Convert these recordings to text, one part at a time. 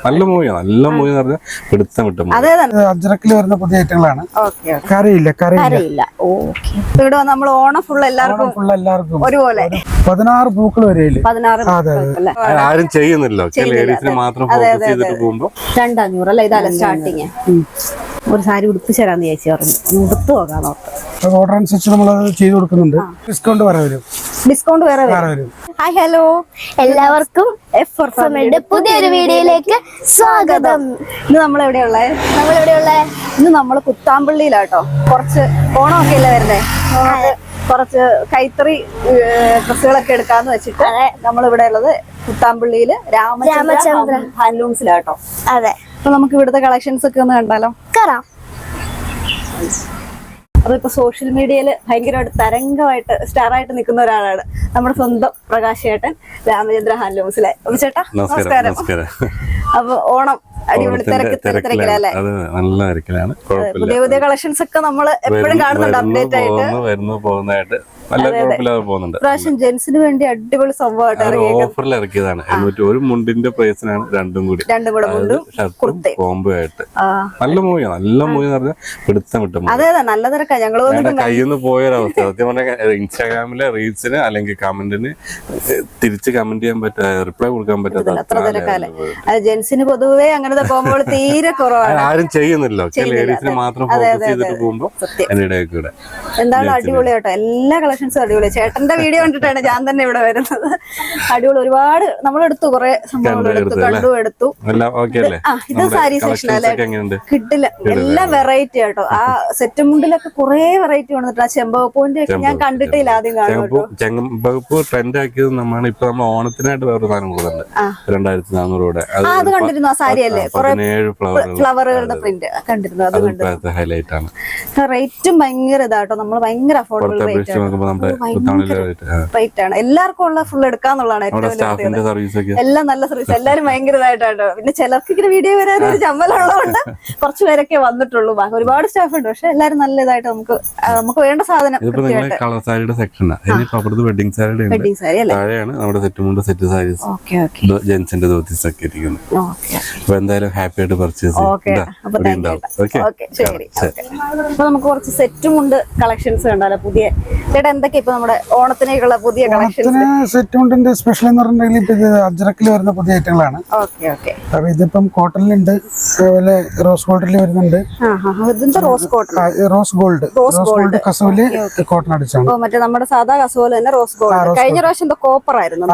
നല്ല മൂവിയാണ്, നല്ല മൂവി എന്ന് പറഞ്ഞാൽ പിടുത്തം വിട്ട അജ്രക്കിൽ വരുന്ന പുതിയ ഐറ്റങ്ങളാണ്. കറിയില്ല ഇവിടെ നമ്മൾ ഓണം ഫുൾ എല്ലാവർക്കും ഒരുപോലെ 16 പൂക്കൾ വരെയില്ല. ആരും ചെയ്യുന്നില്ല, ലേഡീസിന് മാത്രം ഫോക്കസ് ചെയ്തിട്ട് പോകുമ്പോ 200 അല്ല ഇതല്ല സ്റ്റാർട്ടിങ്. ഒരു സാരി ഉടുപ്പിച്ച് തരാന്ന് ചേച്ചി പറഞ്ഞു, ഉടുത്തു പോകാൻ ഓർഡർ അനുസരിച്ച് നമ്മൾ ചെയ്ത് കൊടുക്കുന്നുണ്ട്. ഡിസ്കൗണ്ട് വേറെ വരും. ഹായ് ഹലോ, എല്ലാവർക്കും പുതിയൊരു വീഡിയോയിലേക്ക് സ്വാഗതം. ഇന്ന് നമ്മളെവിടെയുള്ള ഇന്ന് നമ്മള് കുത്താമ്പള്ളിയിലാട്ടോ. കുറച്ച് ഓണമൊക്കെ അല്ലേ വരുന്നേ, കുറച്ച് കൈത്തറി ഡ്രസ്സുകളൊക്കെ എടുക്കാന്ന് വെച്ചിട്ട് നമ്മളിവിടെ ഉള്ളത് കുത്താമ്പള്ളിയില് രാമചന്ദ്ര ഹാൻഡ്ലൂംസിലാട്ടോ. അതെ, അപ്പൊ നമുക്ക് ഇവിടുത്തെ കളക്ഷൻസ് ഒക്കെ ഒന്ന് കണ്ടാലോ? അതിപ്പോ സോഷ്യൽ മീഡിയയിൽ ഭയങ്കരമായിട്ട് തരംഗമായിട്ട് സ്റ്റാറായിട്ട് നിൽക്കുന്ന ഒരാളാണ് നമ്മുടെ സ്വന്തം പ്രകാശ് ചേട്ടൻ, രാമചന്ദ്ര ഹാൻഡ്ലൂംസിലെ. ചേട്ടാ നമസ്കാരം. അപ്പൊ ഓണം അടിപൊളി തിരക്കിലല്ലേ? പുതിയ പുതിയ കളക്ഷൻസ് ഒക്കെ നമ്മൾ എപ്പോഴും കാണുന്നുണ്ട്, അപ്ഡേറ്റ് ആയിട്ട്. പ്രാവശ്യം ജെൻസിന് വേണ്ടി അടിപൊളി സംഭവമായിട്ട് ഓഫറിൽ ഇറക്കിയതാണ്. ഒരു മുണ്ടിന്റെ പ്രൈസിനാണ് രണ്ടും കൂടെ കോംബോ ആയിട്ട്. നല്ല മൂവിയാണ്, നല്ല മൂവി എന്ന് പറഞ്ഞാൽ പിടുത്തം വിട്ടു. അതെ, നല്ല തിരക്കാ. ഞങ്ങള് കയ്യിൽ നിന്ന് പോയൊരവസ്ഥ. സത്യം പറഞ്ഞാൽ ഇൻസ്റ്റാഗ്രാമിലെ റീൽസിന് അല്ലെങ്കിൽ കമന്റിന് തിരിച്ച് കമന്റ് ചെയ്യാൻ പറ്റാ, റിപ്ലൈ കൊടുക്കാൻ പറ്റാത്ത ജെൻസിന് പൊതുവെ അങ്ങനത്തെ പോകുമ്പോൾ തീരെ കുറവാണ്. ആരും ചെയ്യുന്നില്ല, ലേഡീസിന് മാത്രം ഫോക്കസ് ചെയ്തിട്ട് പോകുമ്പോ എന്നിടയ്ക്കൂടെ. എന്തായാലും അടിപൊളിയാട്ടോ, എല്ലാ കളക്ഷൻസും അടിപൊളി. ചേട്ടന്റെ വീഡിയോ കണ്ടിട്ടാണ് ഞാൻ തന്നെ ഇവിടെ വരുന്നത്. അടിപൊളി, ഒരുപാട് നമ്മളെടുത്തു, കുറെ സംഭവങ്ങൾ എടുത്തു. ഇത് സാരി സെക്ഷൻ അല്ലേ, കിട്ടില്ല. എല്ലാം വെറൈറ്റി ആട്ടോ. ആ സെറ്റ് മുണ്ടിലൊക്കെ കുറെ വെറൈറ്റി വന്നിട്ട്. ആ ചെമ്പകപ്പൂവിന്റെ ഒക്കെ ഞാൻ കണ്ടിട്ടില്ല, ആദ്യം കാണും. ചെമ്പകപ്പൂ ട്രെൻഡ് ആക്കിയത് നമ്മൾ ഇപ്പൊ നമ്മൾ ഓണത്തിനായിട്ട് വേറൊരു സാധനം കൊടുക്കുന്നുണ്ട് 2400 രൂപ. അത് കണ്ടിരുന്നു, ആ സാരി അല്ലേ, കുറെ ഫ്ലവറുകളുടെ പ്രിന്റ് കണ്ടിരുന്നു. അത് കണ്ടിരുന്നു. ഹൈലൈറ്റ് ആണ്. റേറ്റും ഭയങ്കര ഇതാട്ടോ, നമ്മൾ ഭയങ്കര അഫോർഡബിൾ റേറ്റ് ആണ്. എല്ലാവർക്കും ഉള്ള ഫുൾ എടുക്കാന്നുള്ളതാണ് ഏറ്റവും വലിയ. എല്ലാം നല്ല സർവീസ്, എല്ലാരും ഭയങ്കര ഇതായിട്ടോ. പിന്നെ ചിലർക്ക് ഇങ്ങനെ വീഡിയോ വരാനൊരു ചമ്മലുള്ളതുകൊണ്ട് കുറച്ച് പേരൊക്കെ വന്നിട്ടുള്ളൂ. ഒരുപാട് സ്റ്റാഫ് ഉണ്ട്, പക്ഷെ എല്ലാരും നല്ല ഇതായിട്ട് നമുക്ക് വേണ്ട സാധനം. കളർ സാരിയുടെ സെക്ഷനാണ്. വെഡിങ് സാരി താഴെയാണ് നമ്മുടെ സെറ്റ് മുണ്ട്, സെറ്റ് സാരീസ്, ജെൻസിന്റെ ധോത്തീസ് ഒക്കെ ഇരിക്കുന്നു. അപ്പൊ എന്തായാലും ഹാപ്പി ആയിട്ട് പർച്ചേസ് നമുക്ക് കുറച്ച് സെറ്റും ഉണ്ട് കളക്ഷൻസ് കണ്ടാലോ? പുതിയ ചേട്ടാ എന്തൊക്കെ ഇപ്പൊ നമ്മുടെ ഓണത്തിനേക്കുള്ള പുതിയ കളക്ഷൻസ്? സെറ്റ് മുണ്ടിന്റെ സ്പെഷ്യൽ എന്ന് പറഞ്ഞിട്ടുണ്ടെങ്കിൽ ഇത് അജ്രക്കിൽ വരുന്ന പുതിയ ഐറ്റങ്ങളാണ്. അപ്പൊ ഇതിപ്പം കോട്ടണിലുണ്ട്, അതുപോലെ റോസ് ഗോൾഡിൽ വരുന്നുണ്ട്. റോസ് ഗോൾഡ് കസവില് കോട്ടൺ അടിച്ചാണ്. മറ്റേ നമ്മുടെ സാധാ കസോല് തന്നെ റോസ് ഗോൾഡ്. കഴിഞ്ഞ പ്രാവശ്യം കോപ്പർ ആയിരുന്നു.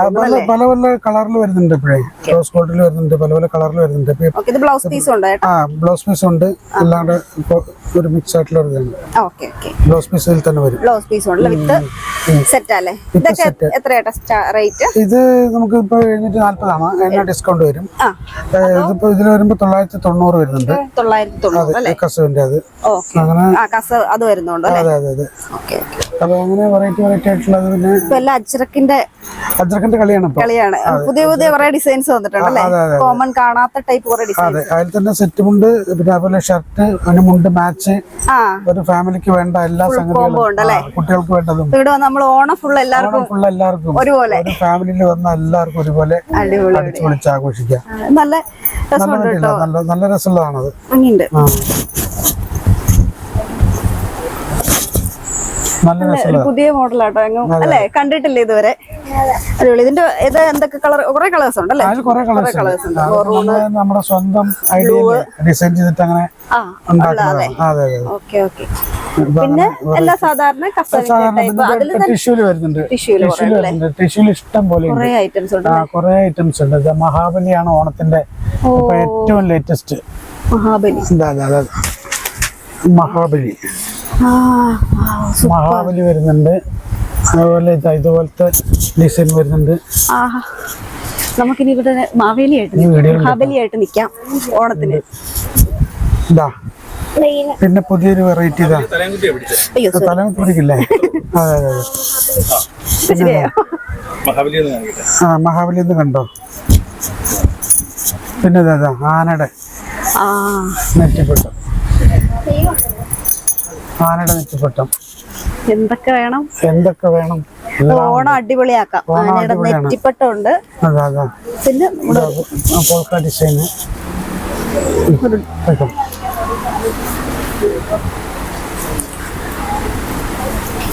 പല പല കളറിൽ വരുന്നുണ്ട്. ഇപ്പോഴേ റോസ് ഗോൾഡിൽ വരുന്നുണ്ട്, പല പല കളറിൽ വരുന്നുണ്ട്. ഇത് ബ്ലൗസ് പീസ് ഉണ്ട്. ബ്ലൗസ് പീസ് ഉണ്ട്, അല്ലാണ്ട് ഒരു മിക്സ് ആയിട്ടുള്ള ബ്ലൗസ് പീസിൽ തന്നെ വരും. ബ്ലൗസ് പീസ് ഉണ്ട് വിത്ത് സെറ്റ് അല്ലേ? ഇതൊക്കെ എത്രയാ റേറ്റ്? ഇത് നമുക്ക് ഇപ്പൊ 740 ആണ്, അതിന് ഡിസ്കൗണ്ട് വരും. ഇതിപ്പോ ഇതിൽ വരുമ്പോ 990 വരുന്നുണ്ട്. 990 കസവിന്റെ അത് അങ്ങനെ അത് വരുന്നുണ്ട്. അതെ. അപ്പൊ അങ്ങനെ വെറൈറ്റി ആയിട്ടുള്ളത്. പിന്നെ അജ്രക്കിന്റെ കളിയാണ്. പുതിയ പുതിയ കുറെ ഡിസൈൻസ് വന്നിട്ടുണ്ട്, കോമൺ കാണാത്ത ടൈപ്പ് കുറെ ഡിസൈൻ. അതെ, അതിൽ തന്നെ സെറ്റ് മുണ്ട്, പിന്നെ അതുപോലെ ഷർട്ട്, അതിന് മുണ്ട് മാച്ച്, ഒരു ഫാമിലിക്ക് വേണ്ട എല്ലാ സംഗതികളും, കുട്ടികൾക്ക് വേണ്ടതും. ഇവിടെ നമ്മൾ ഓണം ഫുൾ എല്ലാവർക്കും ഒരുപോലെ, ഒരു ഫാമിലിയിൽ വന്ന എല്ലാവർക്കും ഒരുപോലെ അടിച്ചു പൊളിച്ച് ആഘോഷിക്കാം. നല്ല നല്ല രസമുള്ളതാണത്. പുതിയ മോഡലാട്ടോ, അല്ലേ? കണ്ടിട്ടില്ല ഇതുവരെ. അടിപൊളി. ഇതിന്റെ ഇത് എന്തൊക്കെ കളർ? കുറെ കളേഴ്സ് ഉണ്ടല്ലേ? നമ്മുടെ സ്വന്തം ഡിസൈൻ ചെയ്തിട്ട് അങ്ങനെ. പിന്നെ എല്ലാ സാധാരണ ടിഷ്യൂല് വരുന്നുണ്ട്. ടിഷ്യൂല് ഇഷ്ടം പോലെ കുറെ ഐറ്റംസ് ഉണ്ട്. മഹാബലിയാണ് ഓണത്തിന്റെ ഏറ്റവും ലേറ്റസ്റ്റ്. മഹാബലി വരുന്നുണ്ട്, അതുപോലെ ഇതുപോലത്തെ ഡിസൈൻ വരുന്നുണ്ട്. നമുക്കിനി ഇവിടെ മഹാബലിയായിട്ട് നിക്കാം ഓണത്തിന്. പിന്നെ പുതിയൊരു വെറൈറ്റി ഇതാ, തലമുത്തി പിടിക്കില്ലേ? അതെ. മഹാബലി ഒന്ന് കണ്ടോ? പിന്നെ ആനയുടെ നെറ്റിപ്പട്ടം, ആനയുടെ നെറ്റിപ്പട്ടം. എന്തൊക്കെ വേണം? ഓണം അടിപൊളിയാക്കാം. ആനയുടെ നെറ്റിപ്പട്ടമുണ്ട്. പിന്നെ പോൾക്ക ഡിസൈന്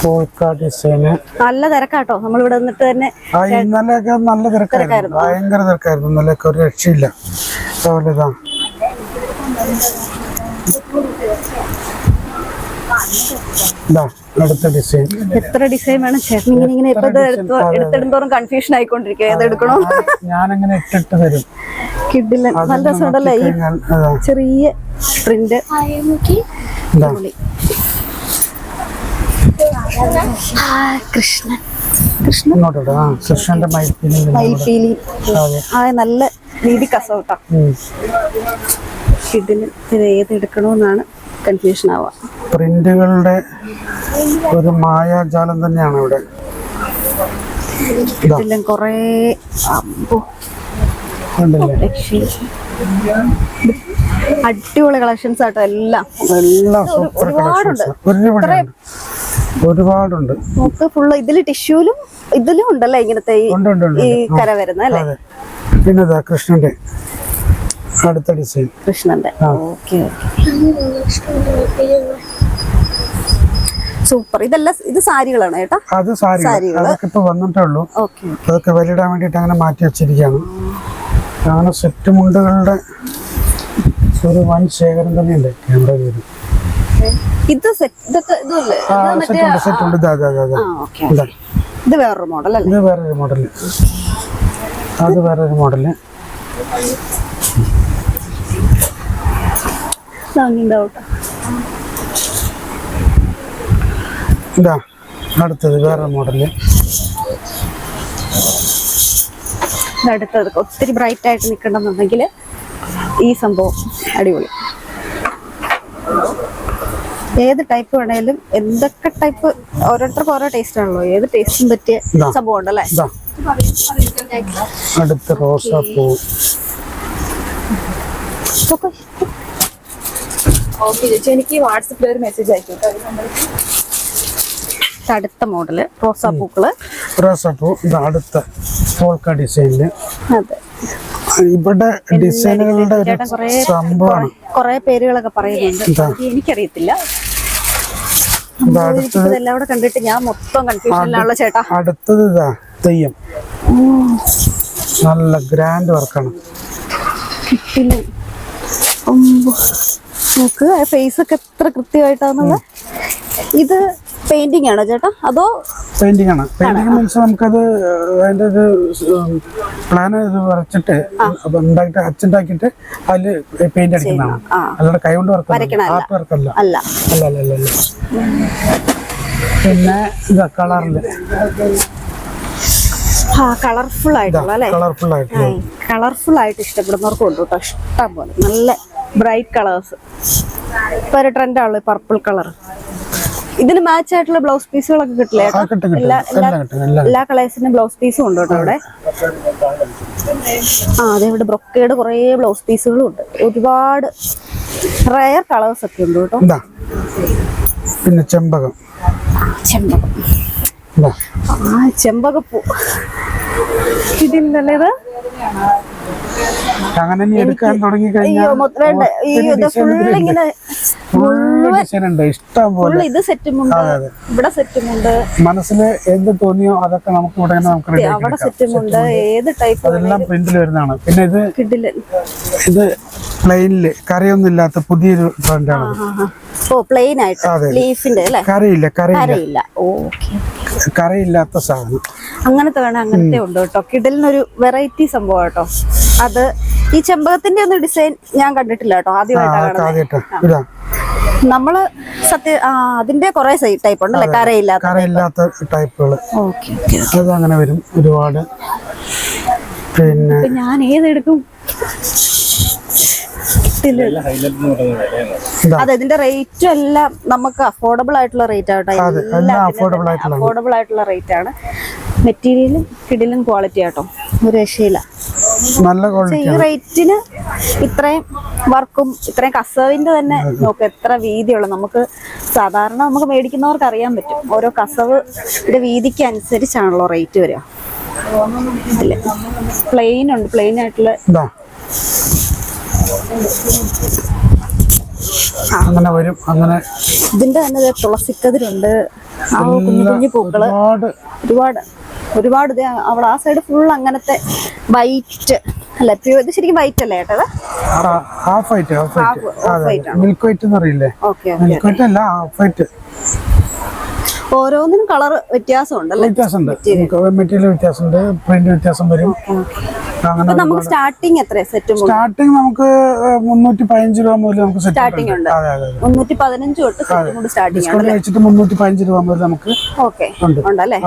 പോൾക്ക ഡിസൈന് നല്ല തിരക്കാട്ടോ. നമ്മളിവിടെ നിന്നിട്ട് തന്നെ ഇന്നലെയൊക്കെ നല്ല തിരക്കായിരുന്നു, ഭയങ്കര തിരക്കായിരുന്നു ഇന്നലെയൊക്കെ, ഒരു രക്ഷയില്ല. അതുപോലെ ഇതാ അടുത്ത ഡിസൈൻ. എത്ര ഡിസൈൻ വേണം ചേട്ടൻ? ഇങ്ങനെ ഇപ്പൊ എടുത്തിടുന്തോറും കൺഫ്യൂഷൻ ആയിക്കൊണ്ടിരിക്കുക. ഏതെടുക്കണോ? ഞാനങ്ങനെ ഇട്ടിട്ട് തരും. കിഡില്ല, നല്ല രസമുണ്ടല്ലേ ഈ ചെറിയ പ്രിന്റ്. കൃഷ്ണന്റെ മയിൽപീലി നല്ല രീതി കസവട്ടോ. കിഡില് ഇത് ഏതെടുക്കണോന്നാണ് കൺഫ്യൂഷൻ ആവുക. പ്രിന്റുകളുടെ ഒരു മായാജാലം തന്നെയാണ് ഇവിടെ. കിഡിലും കൊറേ അടിപൊളി കളക്ഷൻസ് ആട്ടോ. എല്ലാം ഒരുപാടുണ്ട്. നമുക്ക് ഫുള്ള് ഇതില് ടിഷ്യൂലും ഇതിലും ഉണ്ടല്ലേ ഇങ്ങനത്തെ ഈ കര വരുന്ന അല്ലേ. പിന്നെ കൃഷ്ണന്റെ അടുത്ത ഡിസൈൻ. കൃഷ്ണന്റെ ഓക്കെ സൂപ്പർ. ഇതെല്ലാം ഇത് സാരികളാണ് ചേട്ടാ? അത് സാരികൾ. അതൊക്കെ ഇപ്പൊ വന്നിട്ടേ ഉള്ളൂ. അതൊക്കെ വലിയിടാൻ വേണ്ടിട്ട് അങ്ങനെ മാറ്റി വെച്ചിരിക്കുകയാണ്. അങ്ങനെ സെറ്റ് മുണ്ടുകളുടെ ഒരു വൻ ശേഖരം തന്നെയുണ്ട് ക്യാമറയിൽ. ഇത് വേറൊരു മോഡൽ അല്ലേ? ഇത് വേറൊരു മോഡല്. അത് വേറൊരു മോഡല്. ഇതാ അടുത്തത് വേറെ മോഡല്. അടുത്തത് ഒത്തിരി ബ്രൈറ്റ് ആയിട്ട് നിൽക്കണമെന്നുണ്ടെങ്കിൽ ഈ സംഭവം അടിപൊളി. ഏത് ടൈപ്പ് വേണേലും, എന്തൊക്കെ ടൈപ്പ് ഓരോരുത്തർക്കും ഓരോ ടേസ്റ്റ് ആണല്ലോ. ഏത് ടേസ്റ്റും പറ്റിയ സംഭവം ഉണ്ടല്ലേ. അടുത്ത റോസാപ്പൂ. എനിക്ക് വാട്സപ്പിൽ ഒരു മെസ്സേജ് അയക്കും. അടുത്ത മോഡല് റോസാപ്പൂക്കള്. റോസാപ്പൂ അടുത്ത പോൾക്ക ഡിസൈനില്. അതെ, ഇവിടെ ഡിസൈനുകളുടെ ഒരു സംഭവമാണ്. കൊറേ പേരുകളൊക്കെ പറയുന്നുണ്ട്, എനിക്കറിയത്തില്ല. എല്ലാം കൂടെ കണ്ടിട്ട് ഞാൻ മൊത്തം കൺഫ്യൂഷനിലാണല്ലോ ചേട്ടാ. അടുത്തത് തെയ്യം. നല്ല ഗ്രാൻഡ് വർക്കാണ്. നോക്ക് ഫേസ് ഒക്കെ എത്ര കൃത്യമായിട്ടാന്നുള്ള. ഇത് പെയിന്റിംഗ് ആണോ ചേട്ടാ അതോ? പെയിന്റിംഗ് ആണ്. പെയിന്റിംഗ് മീൻസ് നമുക്കത് അതിന്റെ ഒരു പ്ലാൻ വരച്ചിട്ട് ഉണ്ടാക്കിട്ട് അച്ചുണ്ടാക്കിയിട്ട് അതില് പെയിന്റ് അടിക്കുന്നതാണ്. അല്ലാതെ കൈ കൊണ്ട് ആർട്ട് വർക്കല്ല. അല്ല. പിന്നെ ഇതാ കളറില് കളർഫുൾ ആയിട്ടുള്ള അല്ലേ? കളർഫുൾ ആയിട്ട് ഇഷ്ടപ്പെടുന്നവർക്ക് ഉണ്ട് കേട്ടോ, ഇഷ്ടം പോലെ. നല്ല ബ്രൈറ്റ് കളേഴ്സ് ഇപ്പൊ ഒരു ട്രെൻഡ് ആണ് പർപ്പിൾ കളർ. ഇതിന് മാച്ച് ആയിട്ടുള്ള ബ്ലൗസ് പീസുകളൊക്കെ കിട്ടില്ലേ? എല്ലാ കളേഴ്സിനും ബ്ലൗസ് പീസും ഉണ്ട് കേട്ടോ ഇവിടെ. അതെവിടെ ബ്രൊക്കേഡ് കുറെ ബ്ലൗസ് പീസുകളും ഉണ്ട്. ഒരുപാട് റയർ കളേഴ്സ് ഒക്കെ ഉണ്ട് കേട്ടോ. പിന്നെ ചെമ്പകം. ചെമ്പകപ്പൂ ഇതില്ലല്ലേ ഇത്? അങ്ങനെ എടുക്കാൻ തുടങ്ങി കഴിഞ്ഞാൽ ഇത് സെറ്റുമുണ്ട്, ഇവിടെ സെറ്റുമുണ്ട്. മനസ്സിൽ എന്ത് തോന്നിയോ അതൊക്കെ നമുക്ക് ഇവിടെ അവിടെ സെറ്റുമുണ്ട്. ഏത് ടൈപ്പ് അതെല്ലാം പ്രിന്റിൽ വരുന്നതാണ്. പിന്നെ ഇത് പ്ലെയിനില് കരയൊന്നും ഇല്ലാത്ത പുതിയൊരു ട്രെൻഡാണ്. പ്ലെയിൻ ആയിട്ട് ലീഫിന്റെ അല്ലേ? കരയില്ലാത്ത സാധനം അങ്ങനത്തെ വേണം. അങ്ങനത്തെ ഉണ്ട് കേട്ടോ. കിഡലിനൊരു വെറൈറ്റി സംഭവം കേട്ടോ. അത് ഈ ചെമ്പകത്തിന്റെ ഒന്നും ഡിസൈൻ ഞാൻ കണ്ടിട്ടില്ല കേട്ടോ, ആദ്യമായിട്ടാണ്. നമ്മള് അതിന്റെ കുറെ ടൈപ്പ് ഉണ്ടല്ലേ കരയില്ലാത്ത ടൈപ്പുകൾ. അതങ്ങനെ വരും ഒരുപാട്. പിന്നെ ഞാൻ ഏതെടുക്കും? അതെ, ഇതിന്റെ റേറ്റും എല്ലാം നമുക്ക് അഫോർഡബിൾ ആയിട്ടുള്ള റേറ്റ് ആട്ടോ. അഫോർഡബിൾ ആയിട്ടുള്ള റേറ്റ് ആണ്. മെറ്റീരിയലും കിടിലും ക്വാളിറ്റി ആട്ടോ, ഒരു രക്ഷയില്ല. നല്ല ക്വാളിറ്റി. ഈ റേറ്റിന് ഇത്രയും വർക്കും ഇത്രയും കസവിന്റെ തന്നെ നോക്ക് എത്ര വീതിയുള്ള. നമുക്ക് സാധാരണ നമുക്ക് മേടിക്കുന്നവർക്ക് അറിയാൻ പറ്റും ഓരോ കസവിന്റെ വീതിക്ക് അനുസരിച്ചാണല്ലോ റേറ്റ് വരിക. പ്ലെയിൻ ഉണ്ട്, പ്ലെയിൻ ആയിട്ടുള്ള അങ്ങനെ വരും. അങ്ങനെ ഇതിന്റെ തന്നെ തുളസിക്കതിരുണ്ട്, കുഞ്ഞു കുഞ്ഞു പൂക്കള് ഒരുപാട്. അവിടെ ആ സൈഡ് ഫുൾ അങ്ങനത്തെ വൈറ്റ് അല്ല, ഇത് ശരിക്കും വൈറ്റ് അല്ലേ ഏട്ടത്? ഹാഫ് വൈറ്റ്, മിൽക്ക് വൈറ്റ് എന്ന് അറിയില്ലേ? മിൽക്ക് വൈറ്റ് അല്ല, ഹാഫ് വൈറ്റ്. ഓരോന്നിനും കളർ വ്യത്യാസമുണ്ട്, മെറ്റീരിയൽ വ്യത്യാസമുണ്ട്, പ്രിന്റ് വ്യത്യാസം വരും. അങ്ങനെ നമുക്ക് സ്റ്റാർട്ടിങ് എത്ര സെറ്റ്? സ്റ്റാർട്ടിങ് നമുക്ക് 315 രൂപ മുതൽ നമുക്ക് സ്റ്റാർട്ടിംഗ് ഉണ്ട്. 315 തൊട്ട് സെറ്റ് സ്റ്റാർട്ടിംഗ് ആണ്. വെച്ചിട്ട് 315 രൂപ മുതൽ നമുക്ക് ഉണ്ടല്ലേ?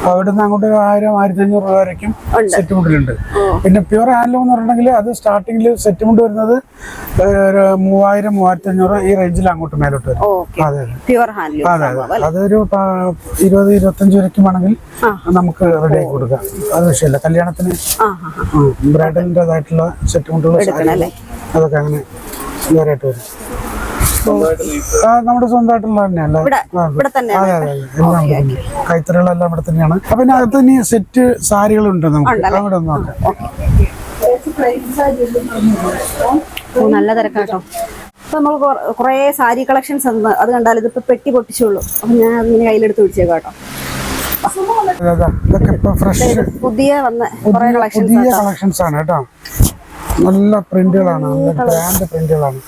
അവിടുന്ന് അങ്ങോട്ട് 1000-1500 രൂപ വരയ്ക്കും സെറ്റ് മുണ്ടിലുണ്ട്. പിന്നെ പ്യൂർ ഹാൻഡ്ലൂം എന്ന് പറഞ്ഞിട്ടുണ്ടെങ്കിൽ അത് സ്റ്റാർട്ടിങ്ങിൽ സെറ്റ് മുണ്ട് വരുന്നത് 3000-3500 ഈ റേഞ്ചിൽ അങ്ങോട്ട് മേലോട്ട് വരും. അതെ അതൊരു 20-25 വരയ്ക്കും ആണെങ്കിൽ നമുക്ക് റെഡി ആക്കി കൊടുക്കാം. അത് വിഷയമില്ല. കല്യാണത്തിന് ബ്രൈഡലിൻ്റെതായിട്ടുള്ള സെറ്റ് മുണ്ടുകൾ അതൊക്കെ അങ്ങനെ വേറായിട്ട് വരും. നമ്മുടെ സ്വന്തമായിട്ടുള്ള തന്നെയല്ല, കൈത്തറികളെല്ലാം ഇവിടെ തന്നെയാണ്. അപ്പൊ ഇതിനകത്ത് ഇനി സെറ്റ് സാരികളുണ്ട് നമുക്ക് അവിടെ ഒന്ന് നോക്കാം. നല്ല തിരക്കാട്ടോ. അപ്പൊ നമുക്ക് കുറെ സാരി കളക്ഷൻസ് അത് കണ്ടാൽ ഇതിപ്പോ പെട്ടി പൊട്ടിച്ചുള്ളൂ. അപ്പൊ ഞാൻ അതിങ്ങനെ കയ്യിലെടുത്ത് പിടിച്ചേക്കാട്ടോ. ഇതൊക്കെ ഇപ്പൊ ഫ്രഷ് പുതിയ കളക്ഷൻസ് ആണ് കേട്ടോ. നല്ല പ്രിന്റുകളാണ്, നല്ല ബ്രാൻഡ് പ്രിന്റുകളാണ്.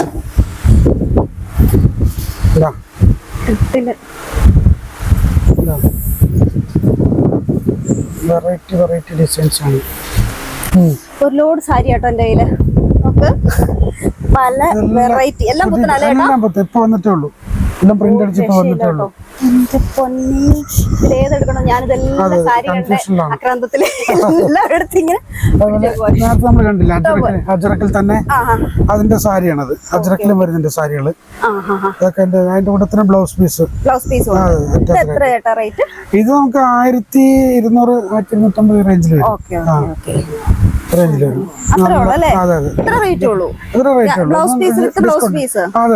വെറൈറ്റി ഡിസൈൻസ് ആണ്. ഒരു ലോഡ് സാരി ആട്ടോ എന്റെ കയ്യില്. പല വെറൈറ്റി എല്ലാം ഇപ്പൊ വന്നിട്ടേ ഉള്ളൂ. എല്ലാം പ്രിന്റ് അടിച്ചിട്ട് വന്നിട്ടേ ഉള്ളൂ. ഏതെടുക്കണം? ഞാനിതെല്ലാം സാരികളുടെ ആക്രാന്തത്തില് നമ്മൾ കണ്ടില്ല, അജറക്കിൽ തന്നെ അതിന്റെ സാരിയാണത്. അജറക്കിലും വരുന്നുണ്ട് സാരികള്. അതൊക്കെ അതിന്റെ കൂടെ തന്നെ ബ്ലൗസ് പീസ്. ഇത് നമുക്ക് 1200-1250 റേഞ്ചിൽ വരും. അതെ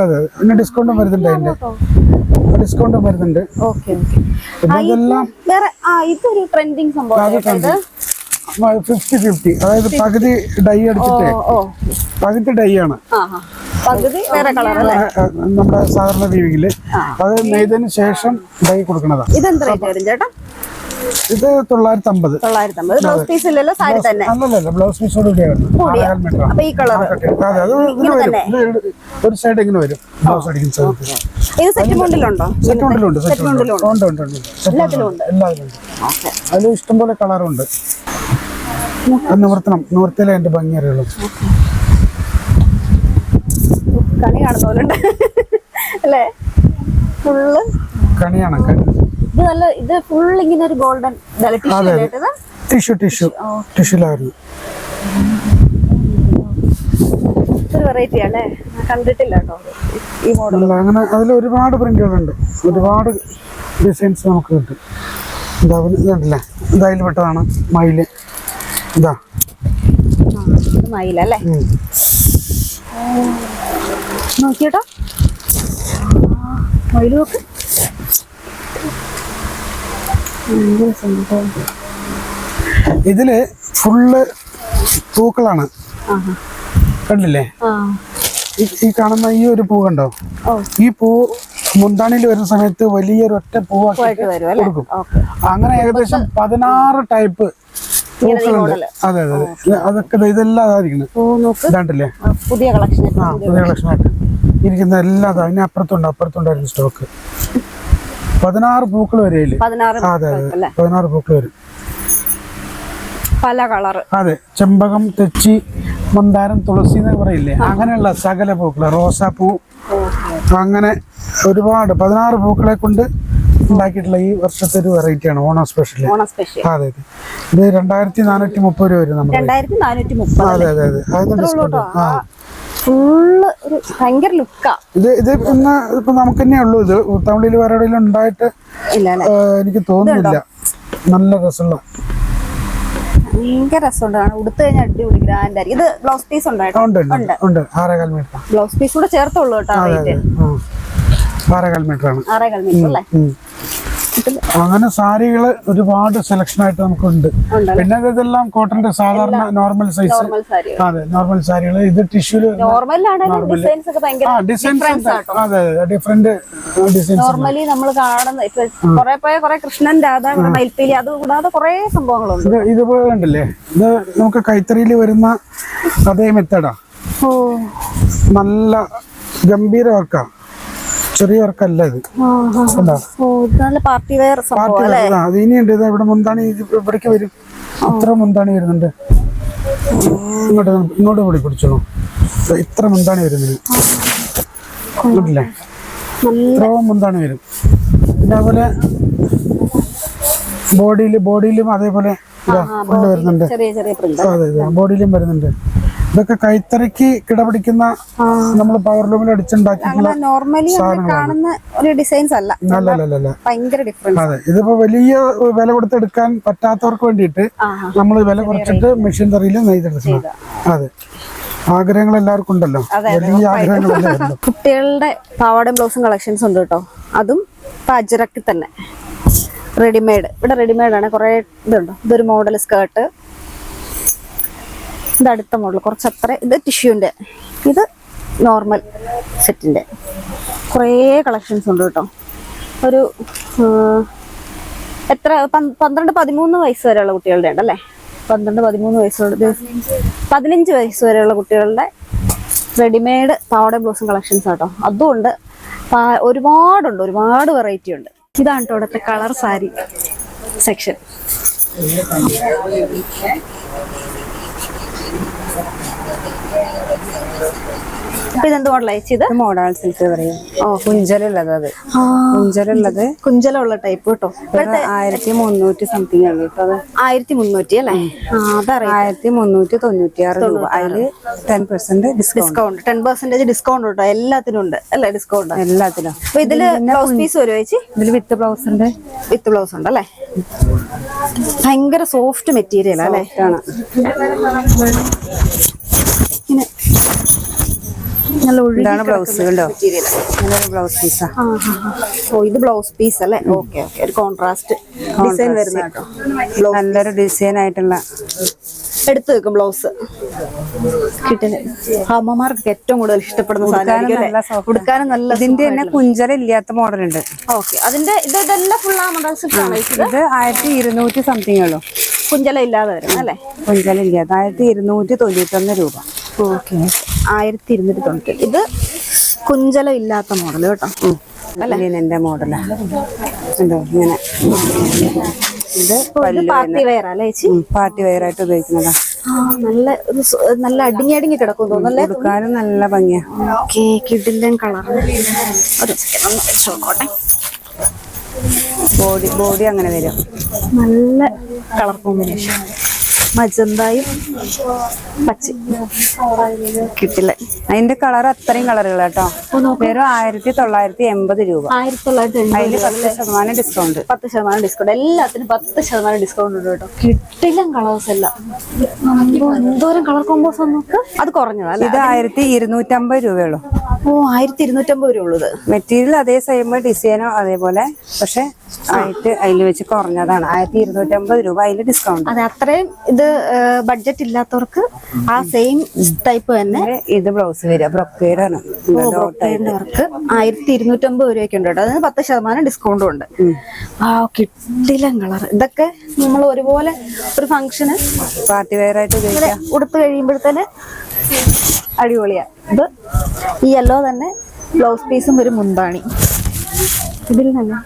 അതെ. പിന്നെ ഡിസ്കൗണ്ടും വരുന്നുണ്ട്, അതിന്റെ ഡിസ്കൗണ്ടും വരുന്നുണ്ട്. ഇതൊരു ട്രെൻഡിങ് സംഭവം. 50-50, അതായത് പകുതി ഡൈ അടിച്ചിട്ട് പകുതി ഡൈ ആണ് നമ്മുടെ സാധാരണ വീവിങ്ങില്. അത് നെയ്തതിന് ശേഷം ഡൈ കൊടുക്കുന്നതാണ്. ഇത് 950. അല്ലല്ല, ബ്ലൗസ് പീസോട് കൂടിയാണ്. ഒരു സൈഡ് ഇങ്ങനെ വരും ബ്ലൗസ് അടിക്കുന്ന സെറ്റ് മുണ്ടിലുണ്ട്. എല്ലാത്തിലും അതിൽ ഇഷ്ടംപോലെ കളറുണ്ട്. നിവർത്തിയിലെ അതിന്റെ ഭംഗി അറിയുള്ളൂ. കണി കാണുന്നോലുണ്ട് അല്ലേ? ഫുള്ള് കണിയാണ്. ഇത് നല്ല, ഇത് ഫുൾ ഇങ്ങനെ ഒരു ഗോൾഡൻ ടിഷ്യൂലായിരുന്നു. വെറൈറ്റി അല്ലേ? കണ്ടിട്ടില്ല കേട്ടോ ഈ മോഡൽ. അങ്ങനെ അതിൽ ഒരുപാട് പ്രിന്റുകളുണ്ട്, ഒരുപാട് ഡിസൈൻസ് നമുക്ക് കിട്ടും. ഇതല്ലേ, ഇതായാലും പെട്ടതാണ് മയില്. ഇതാ മയിലല്ലേ? നോക്കിട്ടോ മയില് നോക്ക്. ഇതില് ഫുള്ള് പൂക്കളാണ്, കണ്ടില്ലേ? ഈ കാണുന്ന ഈ ഒരു പൂ കണ്ടോ? ഈ പൂ മുന്താണിയിൽ വരുന്ന സമയത്ത് വലിയൊരു ഒറ്റ പൂവാക്കി കൊടുക്കും. അങ്ങനെ ഏകദേശം 16 ടൈപ്പ് പൂക്കളുണ്ട്. അതെ അതെ, അതൊക്കെ ഇതെല്ലാം അതായിരിക്കുന്നത്. ഇതാണ്ടല്ലേ പുതിയ കളക്ഷനായിട്ട് ഇരിക്കുന്ന എല്ലാം. അതിന് അപ്പുറത്തുണ്ടായിരുന്നു സ്റ്റോക്ക്. 16 പൂക്കൾ വരും. അതെ അതെ, 16 പൂക്കൾ വരും. പല കളർ. അതെ, ചെമ്പകം, തെച്ചി, മന്ദാരം, തുളസി എന്ന് പറയില്ലേ, അങ്ങനെയുള്ള സകല പൂക്കള്, റോസാപ്പൂ, അങ്ങനെ ഒരുപാട് 16 പൂക്കളെ കൊണ്ട് ഉണ്ടാക്കിയിട്ടുള്ള ഈ വർഷത്തെ ഒരു വെറൈറ്റിയാണ് ഓണം സ്പെഷ്യൽ. അതെ അതെ, ഇത് 2430 രൂപ വരും നമ്മൾ. 2430. അതെ അതെ അതെ, അതിന് ഡിസ്കൗണ്ട്. ഭയങ്കര ലുക്കാ ഇത്. പിന്നെ ഇപ്പൊ നമുക്ക് തന്നെ ഉള്ളൂ ഇത്. തമിഴിൽ വേറെ എവിടെയെങ്കിലും ഉണ്ടായിട്ട് എനിക്ക് തോന്നുന്നില്ല. നല്ല രസമുള്ള ഭയങ്കര രസമുണ്ട്, ഉടുത്തു കഴിഞ്ഞാൽ അടിപൊളി ഗ്രാൻഡ് ആയിരിക്കും. ഇത് ബ്ലൗസ് പീസ് ഉണ്ടായിട്ട് ഉണ്ട് 6.25 മീറ്റർ ബ്ലൗസ് പീസ് കൂടെ ചേർത്തുള്ളൂ കേട്ടോ. റേറ്റ് 6.25 മീറ്റർ ആണ്. 6.25 മീറ്റർ അല്ലേ? അങ്ങനെ സാരികള് ഒരുപാട് സെലക്ഷൻ ആയിട്ട് നമുക്കുണ്ട്. പിന്നെ ഇതെല്ലാം കോട്ടന്റെ സാധാരണ നോർമൽ സൈസ്. അതെ, നോർമൽ സാരികൾ. ഇത് ടിഷ്യൂല് അതെ ഡിഫറെന്റ് ഡിസൈൻസ്. നോർമലി നമ്മൾ കാണുന്ന കുറെ കൃഷ്ണൻ, രാധ, മയിൽപ്പീലി, അത് കൂടാതെ കുറെ സംഭവങ്ങളുണ്ട്. ഇതുപോലെ ഉണ്ടല്ലേ, ഇത് നമുക്ക് കൈത്തറിയിൽ വരുന്ന അതേ മെത്തഡാ. നല്ല ഗംഭീര വർക്കാ, ചെറിയ വർക്കല്ല ഇത്. പാർട്ടി വെയർ അത് ഇനിയുണ്ട്. ഇത് ഇവിടെ മുന്താണി ഇവിടേക്ക് വരും. ഇത്ര മുന്താണി വരുന്നുണ്ട്. ഇങ്ങോട്ട് കൂടി പിടിച്ചോളൂ. ഇത്ര മുന്താണി വരുന്നത് ഇല്ലേ, ഇത്ര മുന്താണി വരും. പിന്നെ അതുപോലെ ബോഡിയിലും അതേപോലെ വരുന്നുണ്ട്. അതെ, ബോഡിയിലും വരുന്നുണ്ട്. ഇതൊക്കെ കൈത്തറിക്ക് കിടപിടിക്കുന്ന നമ്മൾ പവർ ലൂമിൽ അടിച്ചുണ്ടാക്കിയിട്ടുള്ള നോർമലി കാണുന്ന ഒരു ഡിസൈൻസ് അല്ല. ഭയങ്കര ഡിഫറൻസ്. അതെ, ഇതിപ്പോ വലിയ വില കൊടുത്തെടുക്കാൻ പറ്റാത്തവർക്ക് വേണ്ടിയിട്ട് നമ്മൾ വില കുറച്ചിട്ട് മെഷീൻ തറിയിൽ നെയ്തെടുക്കണം. അതെ, ആഗ്രഹങ്ങൾ എല്ലാവർക്കും ഉണ്ടല്ലോ, വലിയ ആഗ്രഹങ്ങളല്ലേ. കുട്ടികളുടെ പാവാടയും ബ്ലൗസും കളക്ഷൻസ് ഉണ്ട് കേട്ടോ. അതും അജറക്കിൽ തന്നെ റെഡിമെയ്ഡ്. ഇവിടെ റെഡിമെയ്ഡ് ആണ്. കുറെ ഇതുണ്ട്. ഇതൊരു മോഡൽ സ്കേർട്ട്, ഇത് അടുത്ത മോഡൽ കുറച്ച് അത്ര. ഇത് ടിഷ്യൂന്റെ, ഇത് നോർമൽ സെറ്റിന്റെ. കുറേ കളക്ഷൻസ് ഉണ്ട് കേട്ടോ. ഒരു എത്ര 12-13 വയസ്സ് വരെയുള്ള കുട്ടികളുടെ ഉണ്ടല്ലേ? 12-13 വയസ്സുള്ള 15 വയസ്സ് വരെയുള്ള കുട്ടികളുടെ റെഡിമെയ്ഡ് പാവാട ബ്ലൗസും കളക്ഷൻസ് ആട്ടോ. അതും ഉണ്ട്. ഒരുപാടുണ്ട്, ഒരുപാട് വെറൈറ്റി ഉണ്ട്. ഇതാണ് കേട്ടോ ഇവിടുത്തെ കളർ സാരി സെക്ഷൻ. ഇതെന്ത് മോഡൽ അയച്ചു? ഇത് മോഡൽ സിൽക്ക് പറയും. കുഞ്ചലുള്ളത്. അത് കുഞ്ചലുള്ളത് കുഞ്ചലുള്ള ടൈപ്പ് കേട്ടോ. 1300 സംതിങ് ആണ് കേട്ടോ. അത് 1300 അല്ലേ? 1396 രൂപ. അതില് 10% ഡിസ്കൗണ്ട്. 10% ഡിസ്കൗണ്ട് കേട്ടോ. എല്ലാത്തിനും ഉണ്ട് അല്ലേ ഡിസ്കൗണ്ട്? എല്ലാത്തിനും. അപ്പൊ ഇതില് ബ്ലൗസ് പീസ് വരുമോ ചേച്ചി? ഇതില് വിത്ത് ബ്ലൗസ് ഉണ്ട്. വിത്ത് ബ്ലൗസ് ഉണ്ട് അല്ലേ? ഭയങ്കര സോഫ്റ്റ് മെറ്റീരിയൽ അല്ലേ? ഇതാണ് ബ്ലൗസ് കണ്ടോ? ബ്ലൗസ് പീസാ. ഇത് ബ്ലൗസ് പീസ് അല്ലേ? Okay okay. ഒരു കോൺട്രാസ്റ്റ് ഡിസൈൻ വരുന്ന കേട്ടോ. നല്ലൊരു ഡിസൈൻ ആയിട്ടുള്ള എടുത്തു വെക്കും ബ്ലൗസ്. കിട്ടില്ല അമ്മമാർക്ക് ഏറ്റവും കൂടുതൽ ഇഷ്ടപ്പെടുന്ന സാധനം. ഉടുക്കാനും നല്ല. ഇതിന്റെ തന്നെ കുഞ്ചലില്ലാത്ത മോഡൽ ഉണ്ട്. ഓക്കെ. അതിന്റെ ഇതെല്ലാം ഫുൾ ആ മോഡൽസ്. ഇത് 1200 സംതിങ് ഉള്ളൂ. കുഞ്ചല ഇല്ലാതെ വരും അല്ലേ? കുഞ്ചലില്ലാത്ത 1291 രൂപ. ഓക്കെ. 1290. ഇത് കുഞ്ചല ഇല്ലാത്ത മോഡൽ കേട്ടോ. എന്റെ മോഡലാ. ഇങ്ങനെ ഇത് പാർട്ടി വെയർ അല്ലേ ചേച്ചി? പാർട്ടി വെയർ ആയിട്ട് ഉപയോഗിക്കുന്നതാ. നല്ല അടിങ്ങി അടിങ്ങി കിടക്കും തോന്നല്ലേ? എടുക്കാനും നല്ല ഭംഗിയാ. ഓക്കെ. കിടിലൻ കളർ. ഒരു സെക്കൻഡ് ഒന്ന് വെച്ചോട്ടെ. ബോഡി അങ്ങനെ വരും. നല്ല കളർ കോമ്പിനേഷൻ. മജന്തായും പച്ച കിട്ടില്ല. അതിന്റെ കളർ അത്രയും കളറുകൾ കേട്ടോ. വെറും 1980 രൂപ. 10% ഡിസ്കൗണ്ട്. 10% ഡിസ്കൗണ്ട്. എല്ലാത്തിനും 10% ഡിസ്കൗണ്ട് ഉണ്ട് കേട്ടോ. കിട്ടില്ല കളേഴ്സ് എല്ലാം. എന്തോരം കളർ കോമ്പോസ് നോക്ക്. അത് കുറഞ്ഞതാ. ഇത് 1250 രൂപയുള്ളൂ. 1250 രൂപ ഉള്ളത്. മെറ്റീരിയൽ അതേ സെയിം, ഡിസൈനോ അതേപോലെ, പക്ഷെ അതിൽ വെച്ച് കുറഞ്ഞതാണ്. 1250 രൂപ. അതിൽ ഡിസ്കൗണ്ട്. അതെ, അത്രയും ഇത് ബഡ്ജറ്റ് ഇല്ലാത്തവർക്ക് ആ സെയിം ടൈപ്പ് തന്നെ. ഇത് ബ്ലൗസ് വരിക ബ്രൊക്കേഡ് ആണ്. വർക്ക് 1250 രൂപയ്ക്ക് ഉണ്ട് കേട്ടോ. അതിന് 10% ഡിസ്കൗണ്ടും ഉണ്ട്. കിട്ടില്ല കളർ. ഇതൊക്കെ നമ്മൾ ഒരുപോലെ ഒരു ഫംഗ്ഷന് പാർട്ടി വെയർ ആയിട്ട് ഉപയോഗിക്കാം. ഉടുത്ത് കഴിയുമ്പോഴത്തേന് അടിപൊളിയാ. ഇത് ഈ യെല്ലോ തന്നെ ബ്ലൗസ് പീസും ഒരു മുന്താണി. ഇതിൽ തന്നെ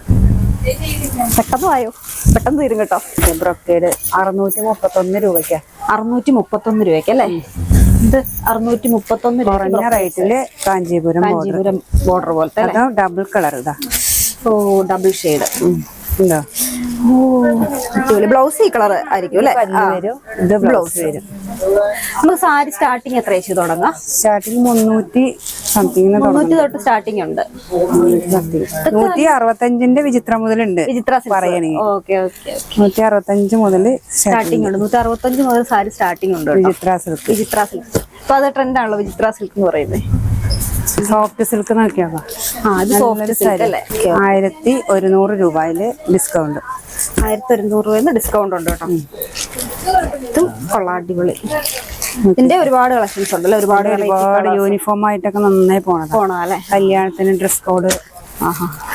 പെട്ടെന്ന് ആയോ? പെട്ടെന്ന് തീരും കേട്ടോ. ബ്രൊക്കേഡ് 631 രൂപയ്ക്കാ. 631 രൂപയ്ക്ക് അല്ലേ? ഇത് 631 രൂപ. കുറഞ്ഞ റേറ്റില് കാഞ്ചീപുരം ബോർഡർ പോലത്തെ ഡബിൾ കളർ. ഇതാ ഡബിൾ ഷെയ്ഡ് ഉണ്ടോ? അടിപൊളി. ബ്ലൗസ് ഈ കളർ ആയിരിക്കും അല്ലേ? ഇത് ബ്ലൗസ് വരും. നമുക്ക് സാരി സ്റ്റാർട്ടിങ് എത്ര ചേച്ചി തുടങ്ങാം? സ്റ്റാർട്ടിങ് 300 സംതിങ് 300 തൊട്ട് സ്റ്റാർട്ടിങ് ഉണ്ട്. 165ന്റെ വിചിത്ര മുതലുണ്ട്. വിചിത്ര പറയണെങ്കിൽ ഓക്കെ ഓക്കെ 165 മുതൽ സ്റ്റാർട്ടിങ് ഉണ്ട്. 165 മുതൽ സാരി സ്റ്റാർട്ടിങ് ഉണ്ട്. വിചിത്ര സിൽക്ക്. വിചിത്ര സിൽക്ക് ഇപ്പൊ അത് ട്രെൻഡ് ആണല്ലോ വിചിത്ര സിൽക്ക് എന്ന് പറയുന്നത്. സോഫ്റ്റ് സിൽക്ക് നോക്കിയാ ഇത് സോഫ്റ്റ് സിൽക്ക് അല്ലേ? 1100 രൂപയില് ഡിസ്കൗണ്ട്. 1100 രൂപ ഡിസ്കൗണ്ട് ഉണ്ട് കേട്ടോ. ഇതും കൊള്ളാം, അടിപൊളി. ഇതിന്റെ ഒരുപാട് കളക്ഷൻസ് ഉണ്ടല്ലോ, ഒരുപാട് യൂണിഫോം ആയിട്ടൊക്കെ നന്നായി പോണം അല്ലേ? കല്യാണത്തിന് ഡ്രസ് കോഡ്